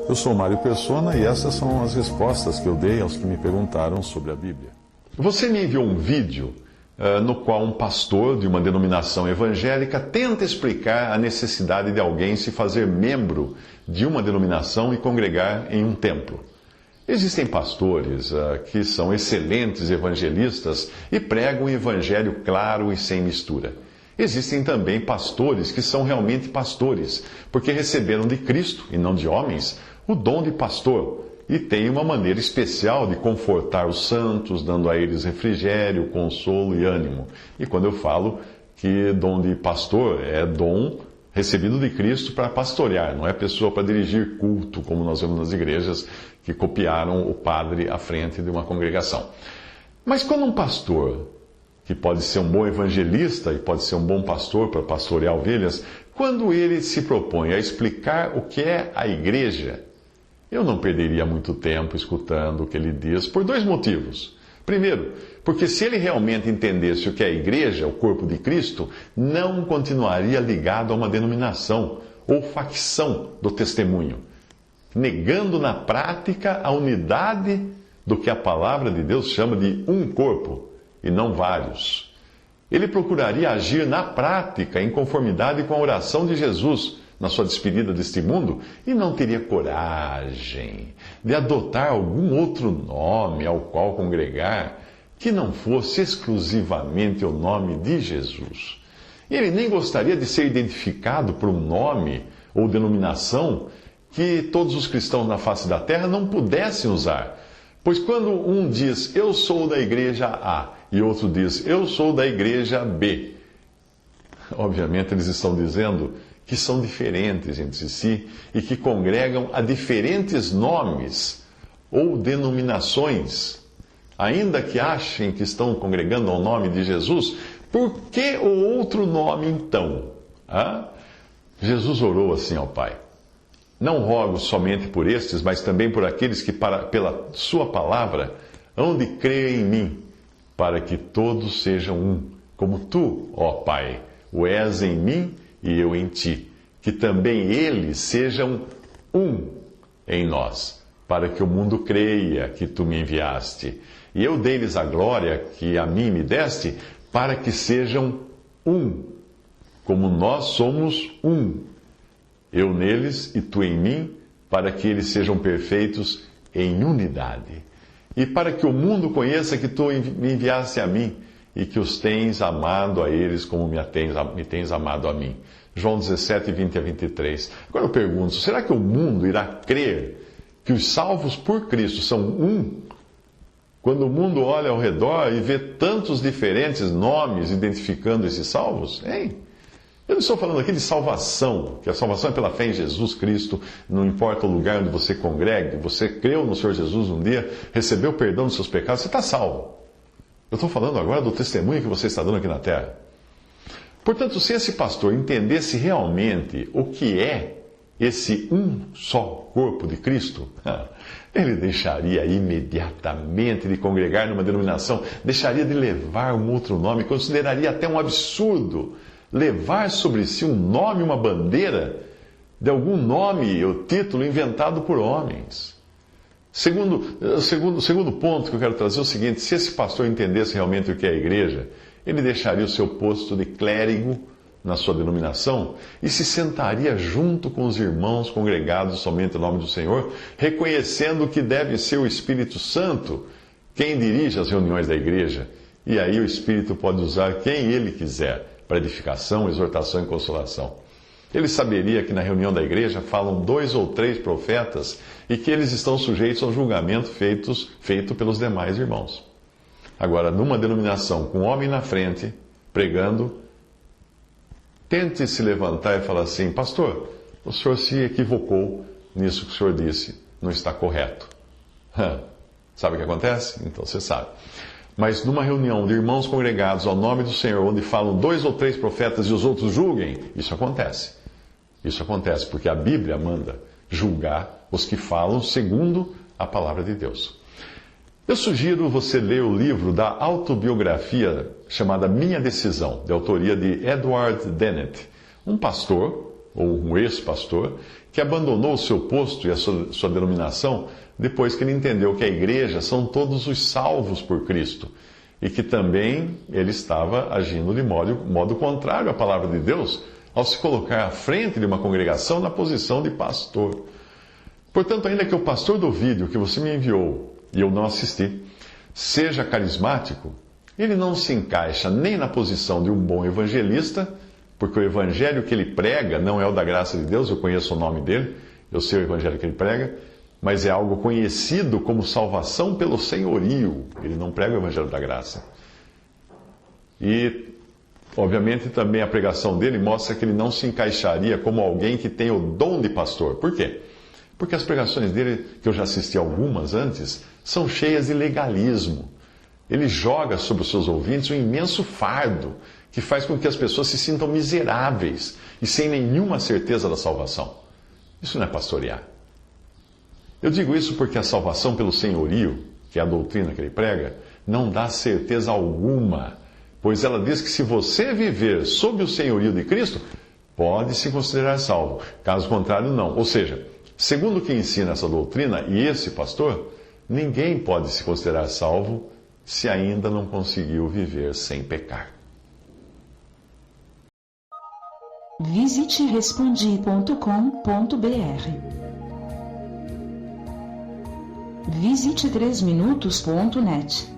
Eu sou Mário Persona e essas são as respostas que eu dei aos que me perguntaram sobre a Bíblia. Você me enviou um vídeo no qual um pastor de uma denominação evangélica tenta explicar a necessidade de alguém se fazer membro de uma denominação e congregar em um templo. Existem pastores que são excelentes evangelistas e pregam um evangelho claro e sem mistura. Existem também pastores que são realmente pastores, porque receberam de Cristo, e não de homens, o dom de pastor, e têm uma maneira especial de confortar os santos, dando a eles refrigério, consolo e ânimo. E quando eu falo que dom de pastor é dom recebido de Cristo para pastorear, não é pessoa para dirigir culto, como nós vemos nas igrejas que copiaram o padre à frente de uma congregação. Mas quando um pastor, que pode ser um bom evangelista e pode ser um bom pastor para pastorear ovelhas, quando ele se propõe a explicar o que é a igreja, eu não perderia muito tempo escutando o que ele diz por dois motivos. Primeiro, porque se ele realmente entendesse o que é a igreja, o corpo de Cristo, não continuaria ligado a uma denominação ou facção do testemunho, negando na prática a unidade do que a palavra de Deus chama de um corpo, e não vários. Ele procuraria agir na prática em conformidade com a oração de Jesus na sua despedida deste mundo e não teria coragem de adotar algum outro nome ao qual congregar que não fosse exclusivamente o nome de Jesus. Ele nem gostaria de ser identificado por um nome ou denominação que todos os cristãos na face da terra não pudessem usar. Pois quando um diz, eu sou da igreja A, e outro diz, eu sou da igreja B, obviamente eles estão dizendo que são diferentes entre si e que congregam a diferentes nomes ou denominações. Ainda que achem que estão congregando ao nome de Jesus, por que o outro nome então? Jesus orou assim ao Pai: não rogo somente por estes, mas também por aqueles que, pela sua palavra, hão de crer em mim, para que todos sejam um, como tu, ó Pai, o és em mim e eu em ti, que também eles sejam um em nós, para que o mundo creia que tu me enviaste. E eu dei-lhes a glória que a mim me deste, para que sejam um, como nós somos um. Eu neles e tu em mim, para que eles sejam perfeitos em unidade. E para que o mundo conheça que tu me enviaste a mim e que os tens amado a eles como me tens amado a mim. João 17, 20 a 23. Agora eu pergunto, será que o mundo irá crer que os salvos por Cristo são um? Quando o mundo olha ao redor e vê tantos diferentes nomes identificando esses salvos? Hein? Eu não estou falando aqui de salvação, que a salvação é pela fé em Jesus Cristo, não importa o lugar onde você congregue, você creu no Senhor Jesus um dia, recebeu o perdão dos seus pecados, você está salvo. Eu estou falando agora do testemunho que você está dando aqui na terra. Portanto, se esse pastor entendesse realmente o que é esse um só corpo de Cristo, ele deixaria imediatamente de congregar numa denominação, deixaria de levar um outro nome, consideraria até um absurdo levar sobre si um nome, uma bandeira de algum nome ou título inventado por homens. Segundo ponto que eu quero trazer é o seguinte: se esse pastor entendesse realmente o que é a igreja, ele deixaria o seu posto de clérigo na sua denominação e se sentaria junto com os irmãos congregados somente em nome do Senhor, reconhecendo que deve ser o Espírito Santo quem dirige as reuniões da igreja. E aí o Espírito pode usar quem ele quiser para edificação, exortação e consolação. Ele saberia que na reunião da igreja falam 2 ou 3 profetas e que eles estão sujeitos ao julgamento feito pelos demais irmãos. Agora, numa denominação com um homem na frente, pregando, tente se levantar e falar assim: pastor, o senhor se equivocou nisso que o senhor disse, não está correto. Sabe o que acontece? Então você sabe. Mas numa reunião de irmãos congregados ao nome do Senhor, onde falam 2 ou 3 profetas e os outros julguem, isso acontece. Isso acontece porque a Bíblia manda julgar os que falam segundo a palavra de Deus. Eu sugiro você ler o livro da autobiografia chamada Minha Decisão, de autoria de Edward Dennett, um pastor ou um ex-pastor, que abandonou o seu posto e a sua denominação depois que ele entendeu que a igreja são todos os salvos por Cristo e que também ele estava agindo de modo contrário à palavra de Deus ao se colocar à frente de uma congregação na posição de pastor. Portanto, ainda que o pastor do vídeo que você me enviou e eu não assisti seja carismático, ele não se encaixa nem na posição de um bom evangelista, porque o evangelho que ele prega não é o da graça de Deus, eu conheço o nome dele, eu sei o evangelho que ele prega, mas é algo conhecido como salvação pelo senhorio. Ele não prega o evangelho da graça. E, obviamente, também a pregação dele mostra que ele não se encaixaria como alguém que tem o dom de pastor. Por quê? Porque as pregações dele, que eu já assisti algumas antes, são cheias de legalismo. Ele joga sobre os seus ouvintes um imenso fardo que faz com que as pessoas se sintam miseráveis e sem nenhuma certeza da salvação. Isso não é pastorear. Eu digo isso porque a salvação pelo senhorio, que é a doutrina que ele prega, não dá certeza alguma, pois ela diz que se você viver sob o senhorio de Cristo, pode se considerar salvo. Caso contrário, não. Ou seja, segundo o que ensina essa doutrina e esse pastor, ninguém pode se considerar salvo se ainda não conseguiu viver sem pecar. Visite respondi.com.br. Visite 3minutos.net.